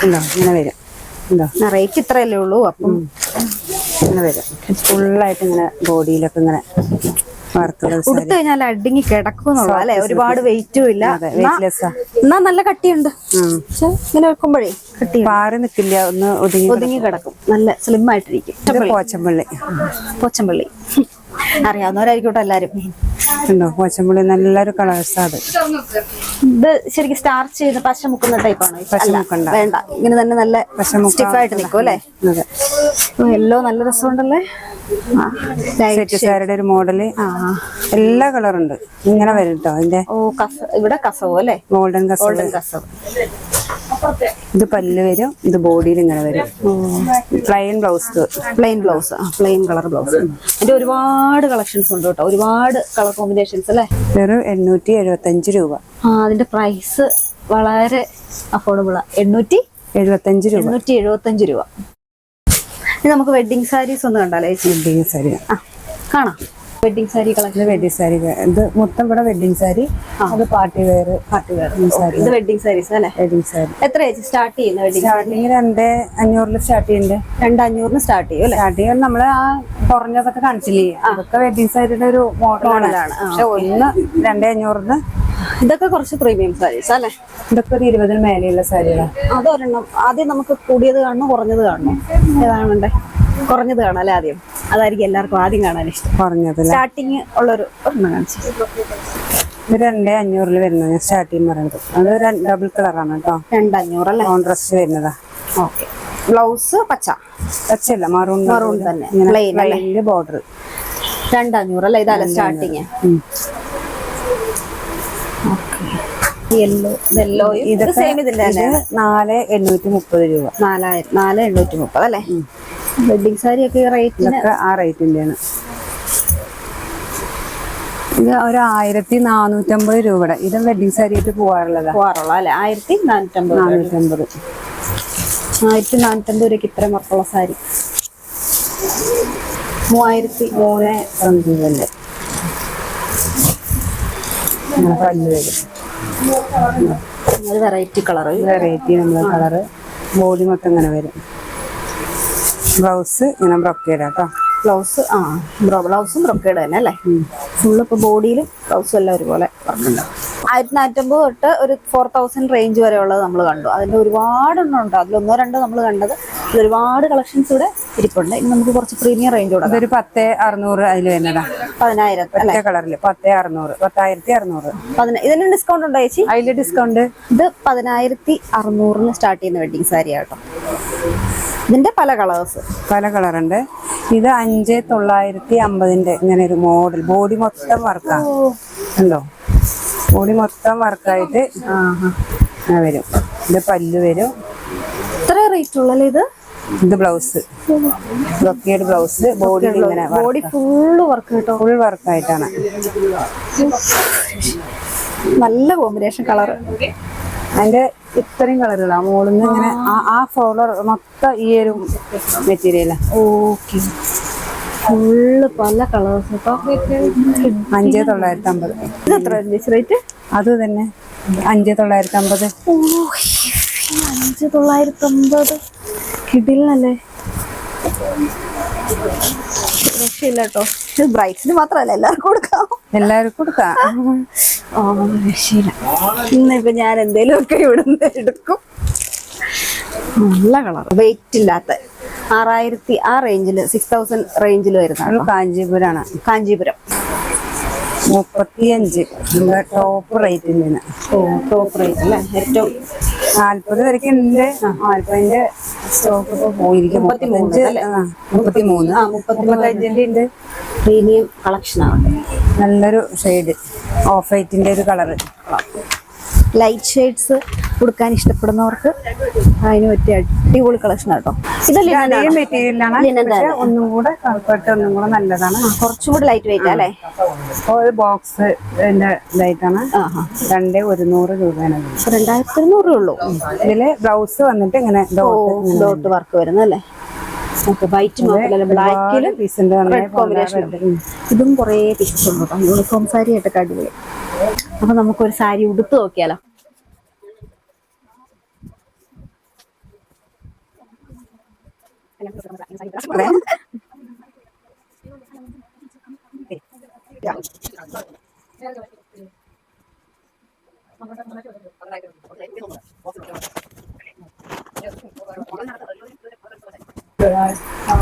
ഉണ്ടോ ഇങ്ങനെ വരും. ഉണ്ടോ റേറ്റ് ഇത്രയല്ലേ ഉള്ളൂ. അപ്പം ഇങ്ങനെ വരും ഫുള്ളായിട്ട് ഇങ്ങനെ ബോഡിയിലൊക്കെ ഇങ്ങനെ ഉടുത്തു കഴിഞ്ഞാൽ അടിങ്ങി കിടക്കുന്നുള്ള അല്ലെ? ഒരുപാട് വെയിറ്റും ഇല്ല, എന്നാ നല്ല കട്ടിയുണ്ട്. പക്ഷെ ഇങ്ങനെ വെക്കുമ്പോഴേ കട്ടി പാറി നിക്കില്ല, ഒന്ന് ഒതുങ്ങി കിടക്കും, നല്ല സ്ലിം ആയിട്ടിരിക്കും. പോച്ചമ്പള്ളി. പോച്ചമ്പള്ളി അറിയാവുന്നവരായിരിക്കട്ടെ എല്ലാരും. ഉണ്ടോ പോച്ചമ്പള്ളി നല്ലൊരു കളേഴ്സ്. അത് ഇത് ശരിക്കും സ്റ്റാർച്ച് ചെയ്ത് പശ മുക്കുന്ന ടൈപ്പാണ്? വേണ്ട, ഇങ്ങനെ തന്നെ നല്ല സ്റ്റിഫായിട്ട് നിൽക്കും അല്ലേ? യെല്ലോ നല്ല രസമുണ്ടല്ലേ? സെറ്റ് സാരിയുടെ ഒരു മോഡല് എല്ലാ കളറുണ്ട്. ഇങ്ങനെ വരും കേട്ടോ. അതിന്റെ ഇവിടെ കസവ് അല്ലേ? ഗോൾഡൻ കസവ്. ഇത് പല്ല് വരും, ഇത് ബോഡിയിൽ ഇങ്ങനെ വരും. Plain blouse. Plain colour blouse. അതിന്റെ ഒരുപാട് കളക്ഷൻസ് ഉണ്ട് കേട്ടോ, ഒരുപാട് കളർ കോമ്പിനേഷൻസ് അല്ലേ? വെറും 875 രൂപ. അതിന്റെ പ്രൈസ് വളരെ അഫോർഡബിൾ. 875 രൂപ. ഇനി നമുക്ക് വെഡിങ് സാരീസ് ഒന്ന് കണ്ടാലേ? വെഡിങ് സാരി കാണാം. Wedding sari collection. Wedding sari ഇത് മൊത്തം ഇവിടെ വെഡിങ് സാരി. അത് പാർട്ടി വെയർ. ഇത് വെഡിങ് സാരീസ് അല്ലേ? വെഡിങ് സാരി എത്ര സ്റ്റാർട്ട് ചെയ്യുന്ന വെഡിങ്? സ്റ്റാർട്ടിങ് 2500 സ്റ്റാർട്ട് ചെയ്യുന്നുണ്ട്. 2500 സ്റ്റാർട്ട് ചെയ്യും അല്ലേ? സ്റ്റാർട്ട് ചെയ്യാൻ നമ്മള് ആ കുറഞ്ഞതൊക്കെ കാണിച്ചില്ലേ, അതൊക്കെ വെഡിങ് സാരിയുടെ ഒരു മോഡലാണ്. പക്ഷെ 2500 ഇതൊക്കെ കുറച്ച് പ്രീമിയം സാരീസ് അല്ലേ? ഇതൊക്കെ ഒരു 20 മേലെയുള്ള സാരികളാണ്. അതൊരെണ്ണം ആദ്യം നമുക്ക് കൂടിയത് കാണണോ കുറഞ്ഞത് കാണണോ? ഏതാണ് വേണ്ടേ? കുറഞ്ഞത് കാണാം അല്ലെ ആദ്യം? അതായിരിക്കും എല്ലാവർക്കും ആദ്യം കാണാൻ ഇഷ്ടം. കുറഞ്ഞത് സ്റ്റാർട്ടിങ് ഉള്ളൊരു ഒരെണ്ണം കാണിച്ചു. 2500 വരുന്നത് സ്റ്റാർട്ടിങ് പറയുന്നത്. അത് ഡബിൾ കളറാണ് കേട്ടോ. 2500 അല്ലേ? കോൺട്രാസ്റ്റ് വരുന്നതാ. ഓക്കെ. ബ്ലൗസ് പച്ചയല്ല, മറൂൺ തന്നെ പ്ലെയിൻ ബോർഡർ. 2500 അല്ലേ? ഇതല്ല സ്റ്റാർട്ടിങ്. യെല്ലോ ഇത് സെയിം ഇതിന്റെ 4830 രൂപ. 4830 അല്ലേ? വെഡിങ് സാരി ഒക്കെ ആ റേറ്റിന്റെയാണ്. ഇത് ഒരു 1450 രൂപയുടെ. ഇതും വെഡിങ് സാരി ആയിട്ട് പോവാറുള്ള അല്ലേ? 1450 രൂപയ്ക്ക് ഇത്ര മക്കളുള്ള സാരി. 3003 പല്ല് വരും. Variety colour. നമ്മളെ കളറ്. ബോഡി മൊത്തം ഇങ്ങനെ വരും. ബ്ലൗസ് ഇങ്ങനെ ബ്രൊക്കേഡ് കേട്ടോ. ബ്ലൗസും ബ്രൊക്കേഡ് തന്നെ അല്ലേ? ഫുള്ള് ഇപ്പൊ ബോഡിയിലും ബ്ലൗസും എല്ലാം ഒരുപോലെ വർക്കുണ്ട്. 1450 തൊട്ട് ഒരു 4000 റേഞ്ച് വരെ ഉള്ളത് നമ്മൾ കണ്ടു. അതിന്റെ ഒരുപാടെണ്ണം ഉണ്ട്. അതിലൊന്നോ രണ്ടോ നമ്മൾ കണ്ടത്. ഒരുപാട് കളക്ഷൻസ് ഇവിടെ ഇരിപ്പുണ്ട്. ഇനി നമുക്ക് കുറച്ച് പ്രീമിയം റേഞ്ച് കൂടെ. അതൊരു 10600 അതിൽ വരുന്നതാ. 10,000 കളറില് 10600. ഇതിന് ഡിസ്കൗണ്ട് ഉണ്ടോ ചേച്ചി? അതില് ഡിസ്കൗണ്ട്. ഇത് 10600 സ്റ്റാർട്ട് ചെയ്യുന്ന വെഡിങ് സാരി ആട്ടോ. ഇതിന്റെ പല കളറുണ്ട്. ഇത് 5950 ഇങ്ങനെ ഒരു മോഡൽ. ബോഡി മൊത്തം വർക്കാണ്. ഉണ്ടോ? ബോഡി മൊത്തം വർക്കായിട്ട് വരും. ഇത് പല്ല് വരും. ഇത്ര റേറ്റ് ഉള്ളല്ലേ ഇത്? ഇത് ബ്ലൗസ്. Brocade blouse. ബോഡി ഇങ്ങനെ ബോഡി ഫുള്ള് വർക്ക് കേട്ടോ. ഫുൾ വർക്കായിട്ടാണ്. നല്ല കോമ്പിനേഷൻ കളർ. അതിന്റെ ഇത്രയും കളറുകളാണ് മോളിന്ന് ഇങ്ങനെ. ആ ഫ്ലോർ മൊത്തം ഈ ഒരു മെറ്റീരിയലാ. ഓക്കെ. ഫുള്ള് പല കളേഴ്സ് കേട്ടോ. 5950. ഇത് എത്ര റേറ്റ്? അത് തന്നെ 5950. 5950 കിടിലല്ലേ? രക്ഷയില്ല കേട്ടോ. ഇത് ബ്രൈറ്റ്സിന് മാത്രമല്ല എല്ലാവർക്കും കൊടുക്കാം. രക്ഷയില്ല. ഇന്നിപ്പോ ഞാൻ എന്തേലും ഒക്കെ ഇവിടുന്ന് എടുക്കും. നല്ല കളർ. വെയിറ്റ് ഇല്ലാത്ത 6000 ആ റേഞ്ചില് 6000 റേഞ്ചിൽ വരുന്ന കാഞ്ചീപുരമാണ്. കാഞ്ചീപുരം 35 ടോപ്പ് റേറ്റിന്. ടോപ്പ് റേറ്റ് അല്ലേ? ഏറ്റവും 40 വരയ്ക്ക് ഉണ്ട്. 40ന്റെ സ്റ്റോക്ക് ഇപ്പൊ പോയിരിക്കും. 33 35ന്റെ ഉണ്ട്. പ്രീമിയം കളക്ഷൻ ആണ്. നല്ലൊരു ഷെയ്ഡ് ഓഫ് വൈറ്റിന്റെ ഒരു കളറ്. ലൈറ്റ് ഷെയ്ഡ്സ് കൊടുക്കാൻ ഇഷ്ടപ്പെടുന്നവർക്ക് അതിന് പറ്റിയ അടിപൊളി കളക്ഷൻ ആട്ടോ. ഇതല്ലേ അതേ മെറ്റീരിയലാണ്, പക്ഷെ ഒന്നും കൂടെ കംഫർട്ട് ഒന്നും കൂടെ നല്ലതാണ്. കുറച്ചും കൂടെ ലൈറ്റ് വെയിറ്റ് അല്ലേ? ഒരു ബോക്സ് ഇതായിട്ടാണ് 2100 രൂപയാണ്. 2200 ഉള്ളൂ. ഇതില് ബ്ലൗസ് വന്നിട്ട് ഇങ്ങനെ ഡോട്ട് വർക്ക് വരുന്നല്ലേ? വൈറ്റ് മാത്രമല്ല ബ്ലാക്കിലും റെഡ് കോമ്പിനേഷൻ. ഇതും കുറേ പീസസ് ഉണ്ട് കേട്ടോ. യൂണിഫോം സാരി ആയിട്ടൊക്കെ അടിപൊളി. അപ്പൊ നമുക്കൊരു സാരി ഉടുത്ത് നോക്കിയാലോ?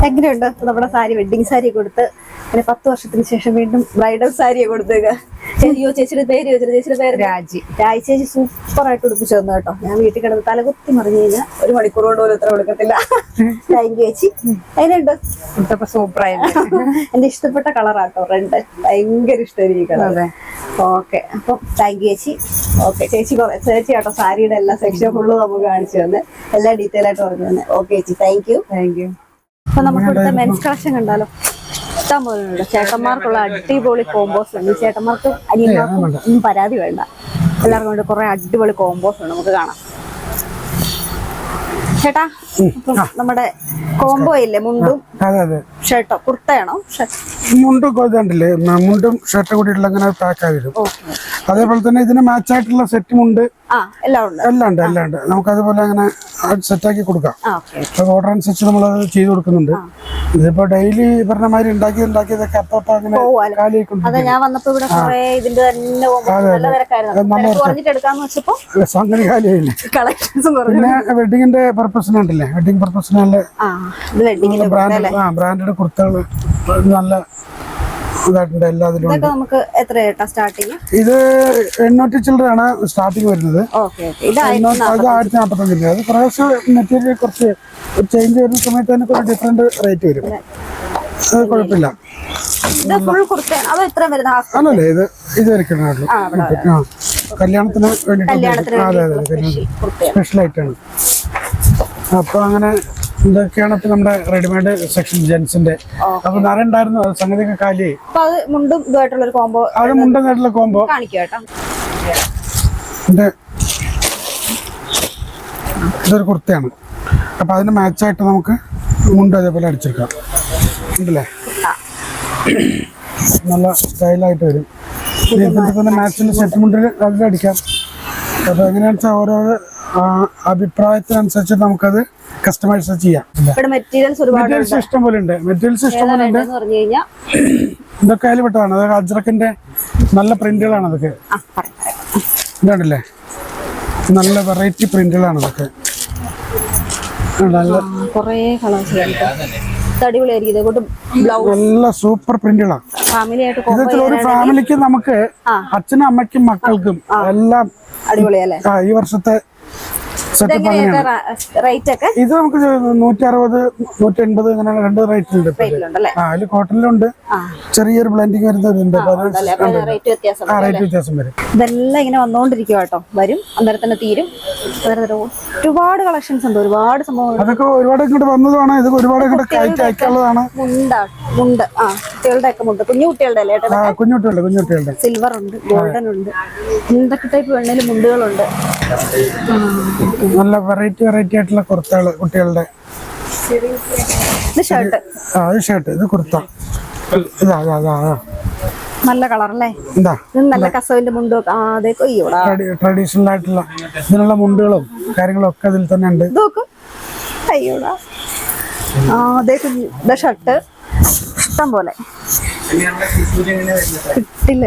എങ്ങനെയുണ്ട് നമ്മുടെ സാരി? വെഡിങ് സാരി കൊടുത്ത് 10 വർഷത്തിന് ശേഷം വീണ്ടും ബ്രൈഡൽ സാരിയെ കൊടുത്തേക്ക്. ചേച്ചിയുടെ പേര് ചോദിച്ചത്? ചേച്ചിയുടെ പേര് രാജി. രാജി ചേച്ചി സൂപ്പർ ആയിട്ട് ഉടുപ്പിച്ചു തന്നു കേട്ടോ. ഞാൻ വീട്ടിൽ കിടന്ന് തലകുത്തി മറിഞ്ഞു കഴിഞ്ഞാൽ 1 മണിക്കൂർ കൊണ്ട് പോലും ഇത്ര കൊടുക്കത്തില്ല. താങ്ക് യു ചേച്ചി. അതിനുണ്ട് സൂപ്പർ ആയിട്ട് എന്റെ ഇഷ്ടപ്പെട്ട കളറാട്ടോ റെഡ്. ഭയങ്കര ഇഷ്ടമായിരിക്കും കളർ. ഓക്കെ, അപ്പൊ താങ്ക് യു ചേച്ചി. ഓക്കെ ചേച്ചി ചേച്ചിയാട്ടോ സാരിയുടെ എല്ലാ സെക്ഷനും ഫുള്ള് നമുക്ക് കാണിച്ചു തന്നെ, എല്ലാം ഡീറ്റെയിൽ ആയിട്ട് പറഞ്ഞു തന്നെ. ഓക്കെ ചേച്ചി, താങ്ക് യു. അപ്പൊ നമുക്ക് ഇവിടുത്തെ മെൻസ് കളക്ഷൻ കണ്ടാലോ? ഇഷ്ടം പോലെ ഉണ്ട്. ചേട്ടന്മാർക്കുള്ള അടിപൊളി കോമ്പോസ് ഉണ്ട്. ചേട്ടന്മാർക്കും അനിയന്മാർക്കും ഒന്നും പരാതി വേണ്ട. എല്ലാവർക്കും വേണ്ടി കുറെ അടിപൊളി കോമ്പോസ് ഉണ്ട്, നമുക്ക് കാണാം. ചേട്ടാ, നമ്മുടെ കോംബോ ഇല്ലേ? മുണ്ടും ഷർട്ടോ കുർത്തയാണോ? മുണ്ടും കൊണ്ടുണ്ടല്ലേ, മുണ്ടും ഷർട്ടും കൂടിയുള്ള അങ്ങനെ പാക്ക് ആയിരുന്നു. അതേപോലെ തന്നെ ഇതിന് മാച്ച് ആയിട്ടുള്ള സെറ്റ് മുണ്ട് എല്ലാം ഉണ്ട്. നമുക്ക് അതുപോലെ അങ്ങനെ സെറ്റാക്കി കൊടുക്കാം. ഓർഡർ അനുസരിച്ച് നമ്മൾ ചെയ്ത് കൊടുക്കുന്നുണ്ട്. ഇതിപ്പോ ഡെയിലി പറഞ്ഞ മാതിരി ഉണ്ടാക്കിയതൊക്കെ അപ്പൊ അങ്ങനെ സംഗതി കാലിയായില്ലേ. പിന്നെ വെഡിങ്ങിന്റെ പർപ്പസിനുണ്ടല്ലേ, വെഡിങ് പർപ്പസിനുള്ള ബ്രാൻഡഡ് കുർത്തകള് നല്ല ഇതായിട്ടുണ്ട്. എല്ലാത്തിലും ഇത് 800 ചില്ലറയാണ് സ്റ്റാർട്ടിങ് വരുന്നത്. അത് 1045. അത് പ്രാവശ്യം മെറ്റീരിയൽ കുറച്ച് ചേഞ്ച് വരുന്ന സമയത്ത് തന്നെ കുറച്ച് ഡിഫറെന്റ് റേറ്റ് വരും. അത് കുഴപ്പമില്ല. അല്ലല്ലേ, ഇത് വരയ്ക്കണല്ലോ കല്യാണത്തിന് വേണ്ടിട്ട്. അതെ, സ്പെഷ്യലായിട്ടാണ്. അപ്പൊ അങ്ങനെ ഇതൊക്കെയാണ് ഇപ്പൊ നമ്മുടെ റെഡിമെയ്ഡ് സെക്ഷൻ ജെൻസിന്റെ. അപ്പൊ നിറയെ ഉണ്ടായിരുന്നു, അത് സംഗതിയൊക്കെ കാലിയായി. അത് മുണ്ടും കോംബോ. ഇതൊരു കുർത്തയാണ്. അപ്പൊ അതിന് മാച്ചായിട്ട് നമുക്ക് മുണ്ട് അതേപോലെ അടിച്ചെടുക്കാം. ഉണ്ടല്ലേ, നല്ല സ്റ്റൈലായിട്ട് വരും. ഇതിന്റെ തന്നെ മാച്ചിന്റെ സെറ്റ് മുണ്ടിൽ അതിലടിക്കാം. അപ്പൊ എങ്ങനെയാണെന്ന് വെച്ചാൽ ഓരോരോ അഭിപ്രായത്തിനനുസരിച്ച് നമുക്കത് കസ്റ്റമൈസ് ചെയ്യാം. മെറ്റീരിയൽസ് ഇഷ്ടം പോലെ ഉണ്ട്. ഇതൊക്കെ അതിൽ പെട്ടതാണ്. അതൊക്കെ അജ്രക്കിന്റെ നല്ല പ്രിന്റുകളാണ്. അതൊക്കെ ഇതുണ്ടല്ലേ, നല്ല വെറൈറ്റി പ്രിന്റുകളാണ് അതൊക്കെ. നല്ല സൂപ്പർ പ്രിന്റുകളാണ്. ഇതൊക്കെ ഒരു ഫാമിലിക്ക് നമുക്ക് അച്ഛനും അമ്മയ്ക്കും മക്കൾക്കും എല്ലാം അടിപൊളിയല്ലേ ഈ വർഷത്തെ ഇത് നമുക്ക് 160, 180 അങ്ങനെ 2 റേറ്റ് ഉണ്ട്. അതിൽ കോട്ടണിലുണ്ട്, ചെറിയൊരു ബ്ലെൻഡിങ് വരുന്നുണ്ട്. റേറ്റ് വ്യത്യാസം വരും. ഇതെല്ലാം ഇങ്ങനെ വന്നോണ്ടിരിക്കും കേട്ടോ. വരും, അന്നേരം തന്നെ തീരും. ഒരുപാട് കളക്ഷൻസ് ഉണ്ട്, ഒരുപാട് സംഭവങ്ങൾ. അതൊക്കെ ഒരുപാട് ഇങ്ങോട്ട് വന്നതാണ്. ഇത് ഒരുപാട് അയക്കാനുള്ളതാണ്. മുണ്ട് കുട്ടികളുടെ ഒക്കെ മുണ്ട്, കുഞ്ഞുകുട്ടികളുടെ അല്ലേ? കുഞ്ഞുകുട്ടികളുടെ സിൽവർ ഉണ്ട്, ഗോൾഡൻ ഉണ്ട്, എന്തൊക്കെ ടൈപ്പ് വേണേലും മുണ്ടുകളുണ്ട്. നല്ല വെറൈറ്റി ആയിട്ടുള്ള കുർത്തകള് കുട്ടികളുടെ. ഷർട്ട്, ഇത് കുർത്ത. നല്ല കളർ അല്ലേ? നല്ല കസവിന്റെ മുണ്ടും ട്രഡീഷണൽ ആയിട്ടുള്ള ഇതിനുള്ള മുണ്ടുകളും കാര്യങ്ങളും ഒക്കെ അതിൽ തന്നെ ഉണ്ട്. അയ്യോടാ, ഷർട്ട് ഇഷ്ടം പോലെ കിട്ടില്ല.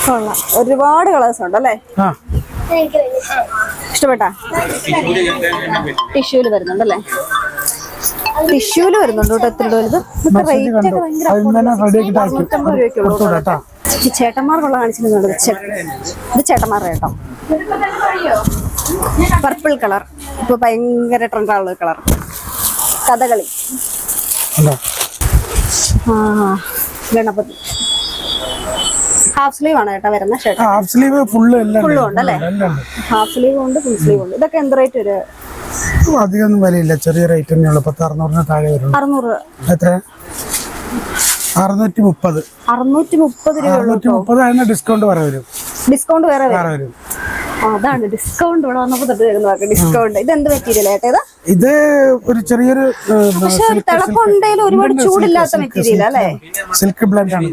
കൊള്ളാം, ഒരുപാട് കളേഴ്സ് ഉണ്ട് അല്ലേ? ഇഷ്ടപ്പെട്ടാ? ടിഷ്യൂല് വരുന്നുണ്ടല്ലേ? ടിഷ്യൂല് വരുന്നുണ്ട് കേട്ടോ. എത്ര വലുത്? റേറ്റ് ഒക്കെ ഭയങ്കര ചേട്ടന്മാർക്കുള്ള കാണിച്ചിരുന്നുണ്ട്. ഇത് ചേട്ടന്മാരുടെ കേട്ടോ. പർപ്പിൾ കളർ ഇപ്പൊ ഭയങ്കര ട്രെൻഡായുള്ള കളർ. കഥകളി ഉണ്ടോ? ഗണപതി ഹാഫ് സ്ലീവ് ആണ് കേട്ടോ വരുന്ന ഷർട്ട്. ഹാഫ് സ്ലീവ് ഫുള്ള് എല്ലാം ഫുള്ളും ഉണ്ടല്ലേ? ഹാഫ് സ്ലീവ് ഉണ്ട്, ഫുൾ സ്ലീവ് ഉണ്ട്. ഇതൊക്കെ എന്ത് റേറ്റ് വരും? അധികം ഒന്നും വിലയില്ല, ചെറിയ റേറ്റ് തന്നെയുള്ളൂ. 600 താഴെ വരും. 600. എത്ര? 630. 630 രൂപ. 630 അതിന് ഡിസ്കൗണ്ട് വേറെ വരും. ഡിസ്കൗണ്ട് വേറെ വേറെ വരും. അതാണ് ഡിസ്കൗണ്ട്. ഇവിടെ വന്നപ്പോ തൊട്ട് നോക്കാം ഡിസ്കൗണ്ട്. ഇത് എന്ത് മെറ്റീരിയൽ ഏട്ടേതാ? ഇത് ഒരു ചെറിയൊരു പക്ഷെ തിളപ്പുണ്ടെങ്കിലും ഒരുപാട് ചൂടില്ലാത്ത മെറ്റീരിയൽ അല്ലേ? സിൽക്ക് ബ്ലെൻഡ് ആണ്.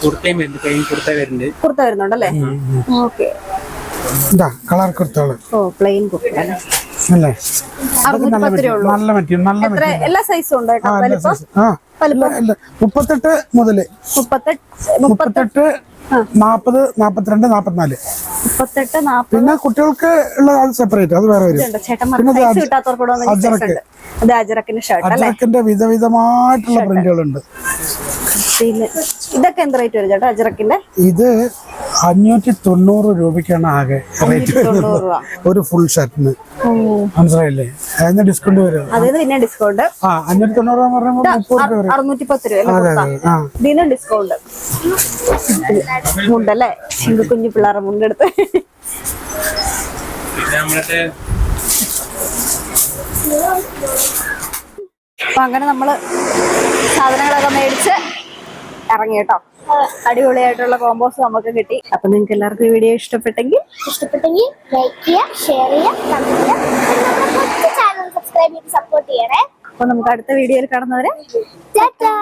കുർത്ത വരുന്നുണ്ടല്ലേ? ഓക്കെ. ഇതാ കളർ കുർത്തകള്. ഓ പ്ലെയിൻ കുർത്ത അല്ലേ? 610 രൂപ ഉള്ളൂ. നല്ല മെറ്റീരിയൽ, നല്ല എത്ര എല്ലാ സൈസും ഉണ്ട് കേട്ടോ. വലിപ്പം 38 മുതല് 38, 40, 42, 44. 38, 40. പിന്നെ കുട്ടികൾക്ക് ഉള്ളത് അത് സെപ്പറേറ്റ്, അത് വേറെ വരും. ചേട്ടന്മാർക്ക് സൈസ് കിട്ടാത്തവർക്കൂടെ അത് അജറക്കിന്റെ ഷർട്ട് അല്ലേ? അജറക്കിന്റെ വിധവിധമായിട്ടുള്ള പ്രിന്റുകളുണ്ട്. പിന്നെ ഇതൊക്കെ എന്ത് റേറ്റ് വരും ചേട്ടാ അജറക്കിന്റെ? ഇത് 590 രൂപയ്ക്കാണ് ആകെ റേറ്റ് വരുന്നത് ഒരു ഫുൾ ഷർട്ടിന്. മനസ്സിലായില്ലേ? അതിന് ഡിസ്കൗണ്ട് വരും. അതിന് പിന്നെ ഡിസ്കൗണ്ട്. 590 പറയുമ്പോൾ 30 രൂപ വരും. 610 രൂപ ഇതിന് ഡിസ്കൗണ്ട് മുണ്ടല്ലേ? കുഞ്ഞു പിള്ളേരുടെ മുണ്ടെടുത്ത് അപ്പൊ അങ്ങനെ നമ്മള് സാധനങ്ങളൊക്കെ മേടിച്ച് ഇറങ്ങി കേട്ടോ. അടിപൊളിയായിട്ടുള്ള കോമ്പോസ് നമുക്ക് കിട്ടി. അപ്പൊ നിങ്ങൾക്ക് എല്ലാവർക്കും ഈ വീഡിയോ ഇഷ്ടപ്പെട്ടെങ്കിൽ ലൈക്ക് ചെയ്യുക, ഷെയർ ചെയ്യുക, കമന്റ് ചെയ്യുക, ചാനൽ സബ്സ്ക്രൈബ് ചെയ്ത് സപ്പോർട്ട് ചെയ്യണേ. അപ്പൊ നമുക്ക് അടുത്ത വീഡിയോയിൽ കാണുന്നവരെ ടാറ്റാ.